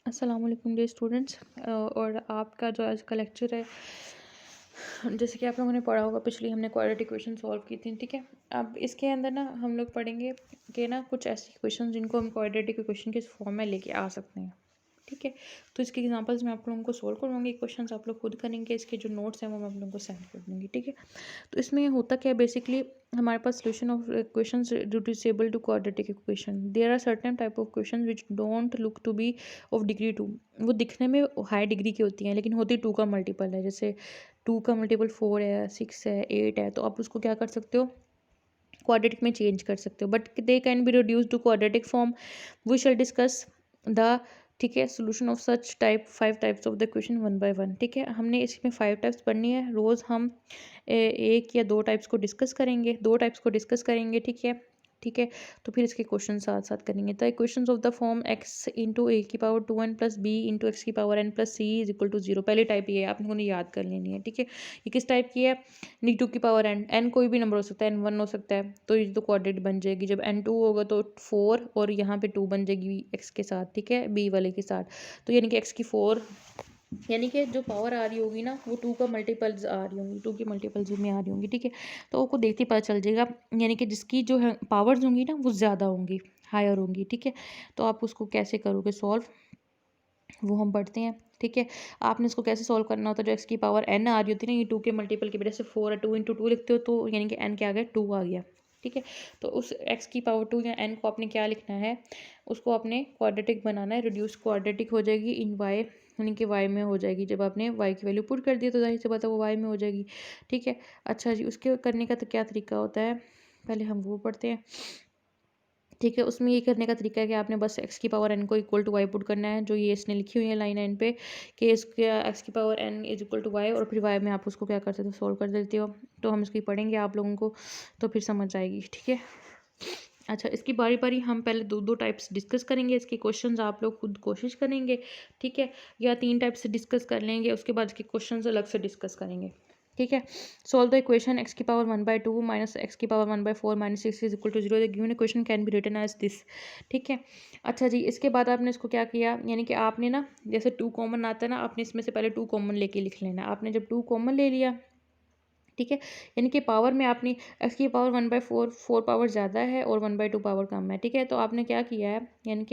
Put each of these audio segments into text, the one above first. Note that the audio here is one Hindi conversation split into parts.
अस्सलाम वालेकुम डियर स्टूडेंट्स। और आपका जो आज का लेक्चर है, जैसे कि आप लोगों ने पढ़ा होगा, पिछली हमने क्वाड्रेटिक इक्वेशन सॉल्व की थी। ठीक है, अब इसके अंदर ना हम लोग पढ़ेंगे कि ना कुछ ऐसी इक्वेशन जिनको हम क्वाड्रेटिक इक्वेशन के फॉर्म में लेके आ सकते हैं। ठीक है, तो इसके एग्जांपल्स मैं आप लोगों को सॉल्व करवाऊंगी, क्वेश्चंस आप लोग खुद करेंगे, इसके जो नोट्स हैं वो मैं आप लोगों को सेंड कर दूंगी। ठीक है, तो इसमें होता क्या है, बेसिकली हमारे पास solution of equations reducible to quadratic equation. There are certain type of questions which don't look to be of degree 2। वो दिखने में हाई डिग्री की होती हैं लेकिन होती 2 का मल्टीपल है। जैसे 2 का मल्टीपल 4 है, 6 है, 8 है, तो आप उसको क्या कर सकते हो, क्वाड्रेटिक में चेंज कर सकते हो, but they can be reduce to quadratic form. We shall discuss the, ठीक है, solution of such type 5 types of the question one by one. ठीक है, हमने इसमें 5 टाइप्स पढ़नी है। रोज़ हम एक या दो टाइप्स को डिस्कस करेंगे, दो टाइप्स को डिस्कस करेंगे। ठीक है, ठीक है, तो फिर इसके क्वेश्चन साथ साथ करेंगे। The equations of the form X into A की power 2n plus B into X की power n plus C is equal to 0। पहली टाइप ये है, आप लोगों ने याद कर लेनी है। ठीक है, ये किस टाइप की है, -2 की पावर n कोई भी नंबर हो सकता है, n1 हो सकता है, तो ये तो क्वाड्रेट बन जाएगी। जब n2 होगा तो 4 और यहाँ पे 2 बन जाएगी x के साथ। ठीक है, b वाले के साथ, तो यानी कि x की 4, यानी कि जो पावर आ रही होगी ना वो 2 का मल्टीपल्स आ रही होंगी, 2 की मल्टीपल्स में आ रही होंगी। ठीक है, तो आपको देखते ही पता चल जाएगा, यानी कि जिसकी जो है पावर्स होंगी ना वो ज़्यादा होंगी, हायर होंगी। ठीक है, तो आप उसको कैसे करोगे सॉल्व, वो हम पढ़ते हैं। ठीक है, आपने इसको कैसे सॉल्व करना होता है, जो एक्स की पावर n आ रही होती है ना, ये 2 के मल्टीपल की वजह से 4 है, 2 इंटू 2 लिखते हो तो यानी कि n क्या आ गया, 2 आ गया। ठीक है, तो उस x की पावर 2 या n को आपने क्या लिखना है, उसको आपने क्वाड्रेटिक बनाना है। रिड्यूस क्वाड्रेटिक हो जाएगी इन y, यानी कि y में हो जाएगी। जब आपने y की वैल्यू पुट कर दी तो जाहिर सी बात है वो y में हो जाएगी। ठीक है, अच्छा जी, उसके करने का तो क्या तरीका होता है, पहले हम वो पढ़ते हैं। ठीक है, उसमें ये करने का तरीका है कि आपने बस x की पावर n को इक्वल टू y पुट करना है, जो ये इसने लिखी हुई है लाइन n पे, कि इसके x की power n is equal to y, और फिर y में आप उसको क्या करते हो, सॉल्व कर देते हो। तो हम इसको पढ़ेंगे आप लोगों को, तो फिर समझ आएगी। ठीक है, अच्छा, इसकी बारी बारी हम पहले दो दो टाइप्स डिस्कस करेंगे, इसके क्वेश्चंस आप लोग खुद कोशिश करेंगे। ठीक है, या 3 टाइप्स से डिस्कस कर लेंगे, उसके बाद इसके क्वेश्चंस अलग से डिस्कस करेंगे। ठीक है, सॉल्व द इक्वेशन एक्स की पावर 1/2 माइनस एक्स की power 1/4 minus 6 is equal to 0। The given equation can be written as this. ठीक है, अच्छा जी, इसके बाद आपने इसको क्या किया, यानी कि आपने ना, जैसे 2 कॉमन आता है ना, आपने इसमें से पहले 2 कॉमन लेके लिख लेना। आपने जब 2 कॉमन ले लिया, ठीक है, यानी कि पावर में आपने एक्स की पावर 1/4, 4 पावर ज़्यादा है और 1/2 पावर कम है। ठीक है, तो आपने क्या किया है, यानी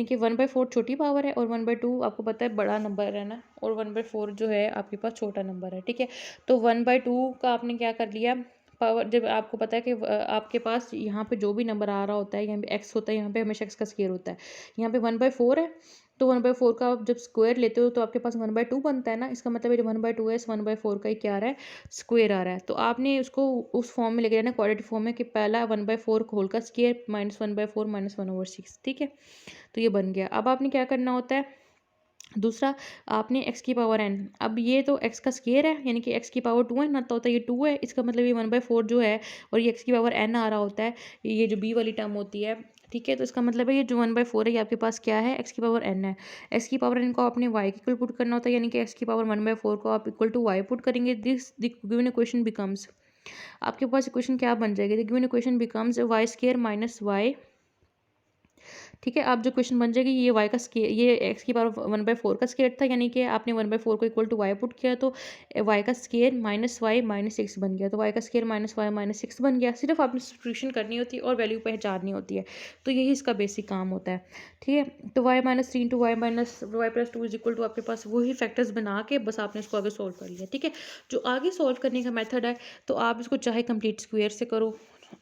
कि 1/4 छोटी पावर है और 1/2 आपको पता है बड़ा नंबर है ना, और 1/4 जो है आपके पास छोटा नंबर है। ठीक है, तो 1/2 का आपने क्या कर लिया, पावर, जब आपको पता है कि आपके पास यहाँ पे जो भी नंबर आ रहा होता है, यहाँ पे एक्स होता है, यहाँ पे हमेशा एक्स का स्क्वायर होता है। यहाँ पे 1/4 है, तो 1/4 का आप जब स्क्वायर लेते हो तो आपके पास 1/2 बनता है ना, इसका मतलब है जो 1/2 है, इस 1/4 का ही क्या आ रहा है, स्क्वायर आ रहा है। तो आपने उसको उस फॉर्म में लेके जाना, क्वाड्रेटिक फॉर्म में, कि पहला 1/4 होल का स्क्वायर माइनस 1/4 माइनस 1/6। ठीक है, तो ये बन गया। अब आपने क्या करना होता है, दूसरा, आपने x की पावर n, अब ये तो x का स्क्वायर है, यानी कि x की पावर 2 है ना, तो होता है ये 2 है, इसका मतलब ये 1/4 जो है, और ये x की पावर n आ रहा होता है, ये जो b वाली टर्म होती है। ठीक है, तो इसका मतलब है ये जो 1/4 है ये आपके पास क्या है, x की पावर n है। x की पावर n को आपने y के इक्वल पुट करना होता है, यानी कि x की पावर 1/4 को आप इक्वल टू y पुट करेंगे। This the given equation becomes, आपके पास इक्वेशन क्या बन जाएगी, the given equation becomes y square minus y। ठीक है, आप जो क्वेश्चन बन जाएगी, ये y का स्क्वायर, ये x की पावर 1/4 का स्क्वायर था, यानी कि आपने 1/4 को इक्वल टू y पुट किया, तो y का स्क्वायर माइनस y माइनस 6 बन गया। तो y का स्क्वायर माइनस y माइनस 6 बन गया। सिर्फ आपने सब्स्टिट्यूशन करनी होती है और वैल्यू पहचाननी होती है, तो यही इसका बेसिक काम होता है। ठीक है, तो y minus 3 into y minus y plus 2 is equal to, आपके पास वही फैक्टर्स बना के बस आपने इसको आगे सॉल्व कर लिया। ठीक है, जो आगे सॉल्व करने का मेथड है, तो आप इसको चाहे कंप्लीट स्क्वायर से करो,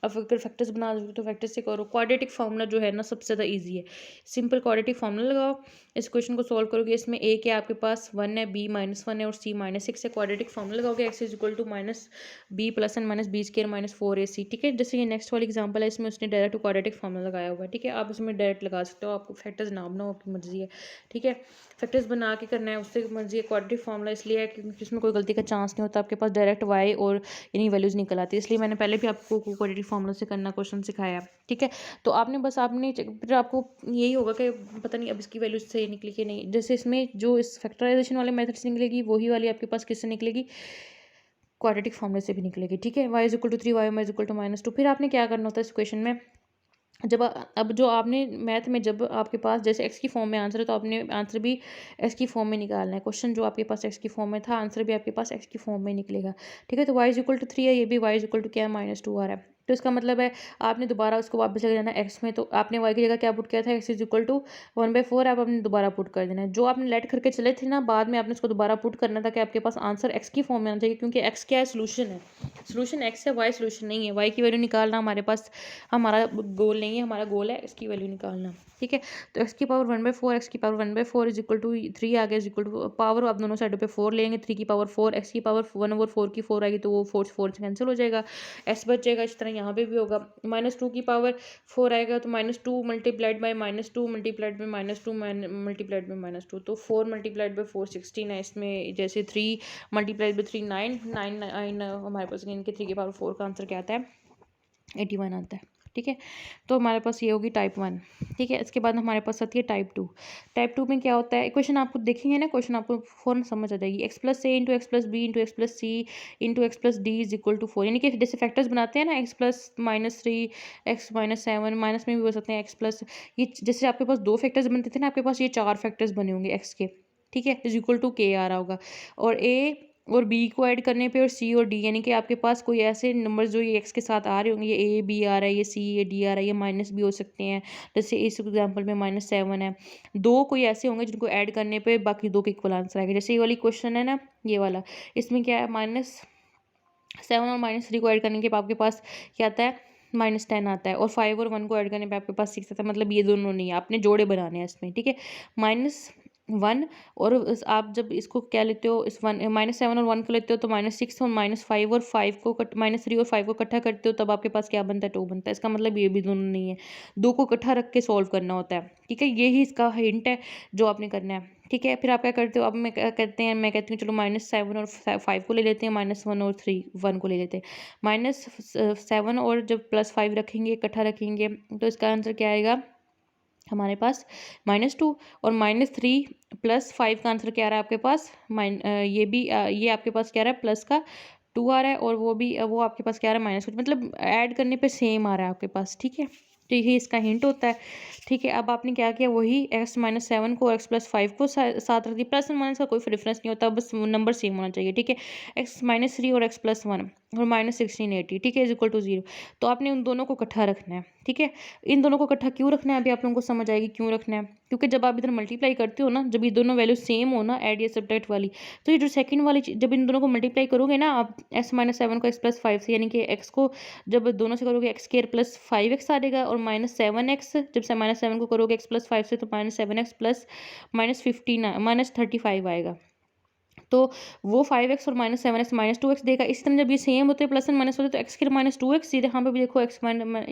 अब अगर फैक्टर्स बना दोगे तो फैक्टर से करो। क्वाड्रेटिक फार्मूला जो है ना सबसे ज़्यादा इजी है, सिंपल क्वाड्रेटिक फार्मूला लगाओ, इस क्वेश्चन को सॉल्व करोगे। इसमें a क्या आपके पास 1 है, b -1 है और c -6 है। क्वाड्रेटिक फार्मूला लगाओगे, x is equal to minus b plus and minus b square minus 4ac। ठीक है, जैसे ये नेक्स्ट वाली एग्जांपल है, इसमें उसने डायरेक्ट क्वाड्रेटिक फार्मूला लगाया हुआ है। ठीक है, आप इसमें डायरेक्ट लगा सकते हो, आपको फैक्टर्स ना बनाओ, आपकी मर्जी है। ठीक है, फैक्टर्स बना के करना है, उससे मर्जी है। क्वाड्रेटिक फार्मूला इसलिए है क्योंकि इसमें कोई गलती का चांस नहीं होता, आपके पास डायरेक्ट y और यानी वैल्यूज़ निकल आती है, इसलिए मैंने पहले भी आपको क्वाड्रेटिक फार्मूला से करना क्वेश्चन सिखाया। ठीक है, तो आपने बस आपने फिर आपको यही होगा कि पता नहीं अब इसकी वैल्यू सही निकली कि नहीं। जैसे इसमें जो इस फैक्टराइजेशन वाले मेथड से निकलेगी, वही वाली आपके पास किससे निकलेगी, क्वाड्रेटिक फार्मूले से भी निकलेगी। ठीक है, y is equal to 3 y is equal to -2। फिर आपने क्या करना होता है इस क्वेश्चन में, अब जो आपने मैथ में जब आपके पास जैसे एक्स की फॉर्म में आंसर है तो आपने आंसर भी एक्स की फॉर्म में निकालना है। क्वेश्चन जो आपके पास एक्स की फॉर्म में था, आंसर भी आपके पास एक्स की फॉर्म में निकलेगा। ठीक है, तो वाई इज इक्वल टू 3 है, ये भी वाई इज इक्वल टू क्या है, -2 आ रहा है। तो इसका मतलब है आपने दोबारा उसको वापस ले जाना एक्स में, तो आपने वाई की जगह क्या पुट किया था, एक्स इज इक्वल टू 1/4 आप आपने दोबारा पुट कर देना है। जो आपने लेट करके चले थे ना, बाद में आपने उसको दोबारा पुट करना था कि आपके पास आंसर एक्स की फॉर्म में आना चाहिए, क्योंकि एक्स क्या है, सोल्यूशन है। सोल्यूशन एक्स है, वाई सोल्यूशन नहीं है। वाई की वैल्यू निकालना हमारे पास हमारा गोल नहीं है, हमारा गोल है एक्स की वैल्यू निकालना। ठीक है, तो एक्स की पावर 1/4, एक्स की पावर 1/4 इज इक्वल टू 3 आ गया, इज इक्वल टू पावर आप दोनों साइडों पे 4 लेंगे, 3 की पावर 4, एक्स की पावर 1/4 की 4 आएगी, तो वो 4 4 से कैंसिल हो जाएगा, एस बचेगा। इस तरह यहाँ पे भी होगा, -2 की पावर 4 आएगा, तो -2 multiplied by -2 multiplied by -2 multiplied by -2, तो 4 मल्टीप्लाइड बाई 4 16 है। इसमें जैसे 3 मल्टीप्लाइड बाई 3 9 9 9 हमारे पास इनके 3 की पावर 4 का आंसर क्या आता है, 81 आता है। ठीक है, तो हमारे पास ये होगी टाइप 1। ठीक है, इसके बाद हमारे पास आती है टाइप 2। टाइप 2 में क्या होता है, क्वेश्चन आपको देखेंगे ना, क्वेश्चन आपको फ़ौरन समझ आ जाएगी। X plus a into x plus B into x plus c into x plus d is equal to 4, यानी कि जैसे फैक्टर्स बनाते हैं ना, एक्स प्लस -3 एक्स -7, माइनस में भी हो सकते हैं एक्स प्लस, ये जैसे आपके पास 2 फैक्टर्स बनते थे ना, आपके पास ये 4 फैक्टर्स बने होंगे एक्स के। ठीक है, इज इक्वल टू के आ रहा होगा, और ए और बी को ऐड करने पे और सी और डी, यानी कि आपके पास कोई ऐसे नंबर्स जो ये एक्स के साथ आ रहे होंगे, ये ए बी आ रहा है, ये सी ये डी आ रहा है, ये माइनस भी हो सकते हैं, जैसे इस एग्जांपल में -7 है। दो कोई ऐसे होंगे जिनको ऐड करने पे बाकी दो के इक्वल आंसर आएगा, जैसे ये वाली क्वेश्चन है ना, ये वाला, इसमें क्या है, -7 और -3 को ऐड करने के बाद आपके पास क्या आता है, -10 आता है, और 5 और 1 को ऐड करने पे आपके पास 6 आता है, मतलब ये दोनों नहीं है, आपने जोड़े बनाने हैं इसमें। ठीक है, -1 और आप जब इसको क्या लेते हो, इस -7 और 1 को लेते हो तो -6 और -5 और 5 को -3 और 5 को इकट्ठा करते हो, तब आपके पास क्या बनता है, 2 बनता है। इसका मतलब ये भी दोनों नहीं है, दो को इकट्ठा रख के सॉल्व करना होता है। ठीक है, यही इसका हिंट है जो आपने करना है। ठीक है, फिर आप क्या करते हो, अब मैं क्या कहते हैं, मैं कहती हूँ चलो -7 और 5 को ले लेते हैं, -1 और 1 को ले लेते हैं, -7 और जब +5 रखेंगे, इकट्ठा रखेंगे, तो इसका आंसर क्या आएगा हमारे पास, -2, और -3 + 5 का आंसर क्या आ रहा है आपके पास, ये भी ये आपके पास क्या आ रहा है, प्लस का 2 आ रहा है, और वो भी वो आपके पास क्या आ रहा है, -कुछ, मतलब ऐड करने पे सेम आ रहा है आपके पास। ठीक है, तो यही इसका हिंट होता है। ठीक है, अब आपने क्या किया, वही x -7 को x + 5 को साथ रख दिया, प्लस और माइनस का कोई डिफरेंस नहीं होता, बस नंबर सेम होना चाहिए। ठीक है, x -3 और x + 1 और -16 80, ठीक है, इज इक्वल टू 0, तो आपने उन दोनों को इकट्ठा रखना है। ठीक है, इन दोनों को इकट्ठा क्यों रखना है, अभी आप लोगों को समझ आएगी क्यों रखना है, क्योंकि जब आप इधर मल्टीप्लाई करते हो ना, जब ये दोनों वैल्यू सेम हो ना, ऐड या सब्ट्रैक्ट वाली, तो ये जो सेकंड वाली जब इन दोनों को मल्टीप्लाई करोगे ना आप, x -7 को x + 5 से, यानी कि x को जब दोनों से करोगे x² + 5x आ जाएगा, और -7x जब से -7 को करोगे x + 5 से, तो -7x + -15 -35 आएगा, तो वो 5x और -7x -2x देगा। इसी तरह जब ये सेम होते हैं, प्लस एंड माइनस होते हैं, तो x² -2x, सीधे यहाँ पे भी देखो x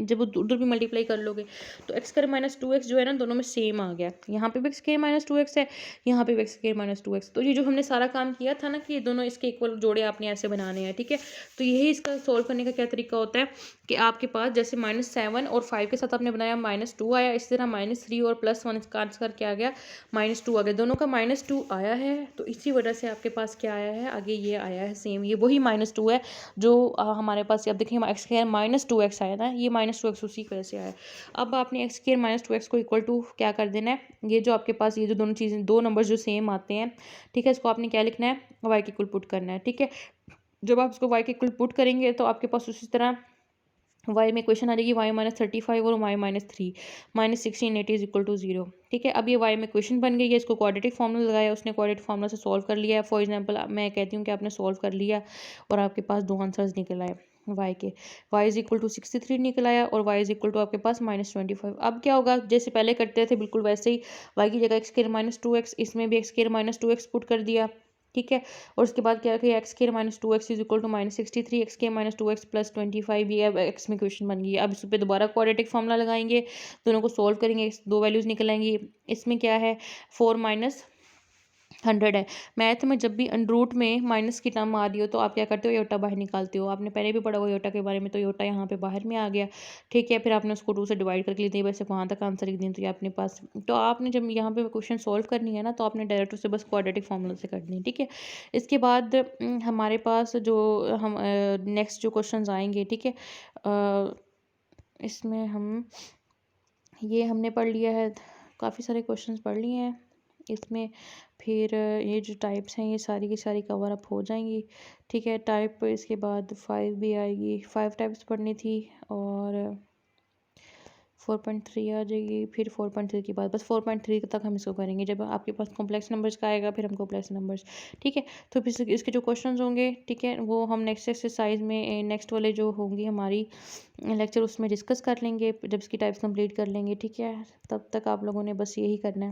जब उधर भी मल्टीप्लाई कर लोगे, तो x² -2x जो है ना, दोनों में सेम आ गया, यहाँ पे भी x² -2x है, यहाँ पे भी x² -2x, तो ये जो हमने सारा काम किया था ना, कि ये दोनों इसके इक्वल जोड़े आपने ऐसे बनाने हैं। ठीक है, तो यही इसका सोल्व करने का क्या तरीका होता है, कि आपके पास जैसे -7 और 5 के साथ आपने बनाया -2 आया, इसी तरह -3 और +1 इसका आंसर क्या आ गया, -2 आ गया, दोनों का -2 आया है, तो इसी वजह से आपके पास क्या आया है, आगे ये आया है सेम, ये वही -2 है जो हमारे पास, अब देखिए x² -2x आया था, ये -2x उसी की वजह से आया। अब आपने x² -2x को इक्वल टू क्या कर देना है, ये जो आपके पास ये जो दोनों चीज़ें, दो नंबर्स जो सेम आते हैं, ठीक है, इसको आपने क्या लिखना है, y के इक्वल पुट करना है। ठीक है, जब आप इसको y के इक्वल पुट करेंगे, तो आपके पास उसी तरह y में इक्वेशन आ जाएगी, y -35 और y -3 -16 80 इज इक्वल टू 0। ठीक है, अब ये y में इक्वेशन बन गई है, इसको क्वाड्रेटिक फार्मूला लगाया, उसने क्वाड्रेटिक फार्मूला से सॉल्व कर लिया है। फॉर एग्जांपल मैं कहती हूँ कि आपने सॉल्व कर लिया और आपके पास दो आंसर्स निकल आए y के, y इज इक्वल टू 63 निकल आया, और y इज इक्वल टू आपके पास -25। अब क्या होगा, जैसे पहले करते थे बिल्कुल वैसे ही, y की जगह x² -2x, इसमें भी x² -2x पुट कर दिया। ठीक है, और उसके बाद क्या किया, x² -2x is equal to -63, x² -2x + 25, ये अब x में क्वेश्चन बन गई है। अब इस पर दोबारा क्वाड्रेटिक फार्मूला लगाएंगे, दोनों को सोल्व करेंगे, दो वैल्यूज़ निकल आएंगी। इसमें क्या है, 4 -100 है। मैथ में जब भी अंडरूट में माइनस की टर्म आ रही हो, तो आप क्या करते हो, योटा बाहर निकालते हो, आपने पहले भी पढ़ा हुआ योटा के बारे में, तो योटा यहाँ पे बाहर में आ गया। ठीक है, फिर आपने उसको 2 से डिवाइड करके लिए, वैसे वहाँ तक आंसर लिख दें, तो ये अपने पास, तो आपने जब यहाँ पे क्वेश्चन सॉल्व करनी है ना, तो आपने डायरेक्ट उससे बस क्वाड्रेटिक फार्मूला से करनी है। ठीक है, इसके बाद हमारे पास जो हम नेक्स्ट जो क्वेश्चन आएंगे, ठीक है, इसमें हम ये हमने पढ़ लिया है, काफ़ी सारे क्वेश्चंस पढ़ लिए हैं इसमें। फिर ये जो टाइप्स हैं ये सारी की सारी कवर अप हो जाएंगी, ठीक है। टाइप इसके बाद 5 भी आएगी, 5 टाइप्स पढ़नी थी, और 4.3 आ जाएगी। फिर 4.3 के बाद बस 4.3 तक हम इसको करेंगे। जब आपके पास कॉम्प्लेक्स नंबर्स का आएगा फिर हम कॉम्प्लेक्स नंबर्स, ठीक है। तो फिर इसके जो क्वेश्चंस होंगे, ठीक है, वो हम नेक्स्ट एक्सरसाइज में नेक्स्ट वाले जो होंगी हमारी लेक्चर उसमें डिस्कस कर लेंगे जब इसकी टाइप्स कंप्लीट कर लेंगे, ठीक है। तब तक आप लोगों ने बस यही करना है।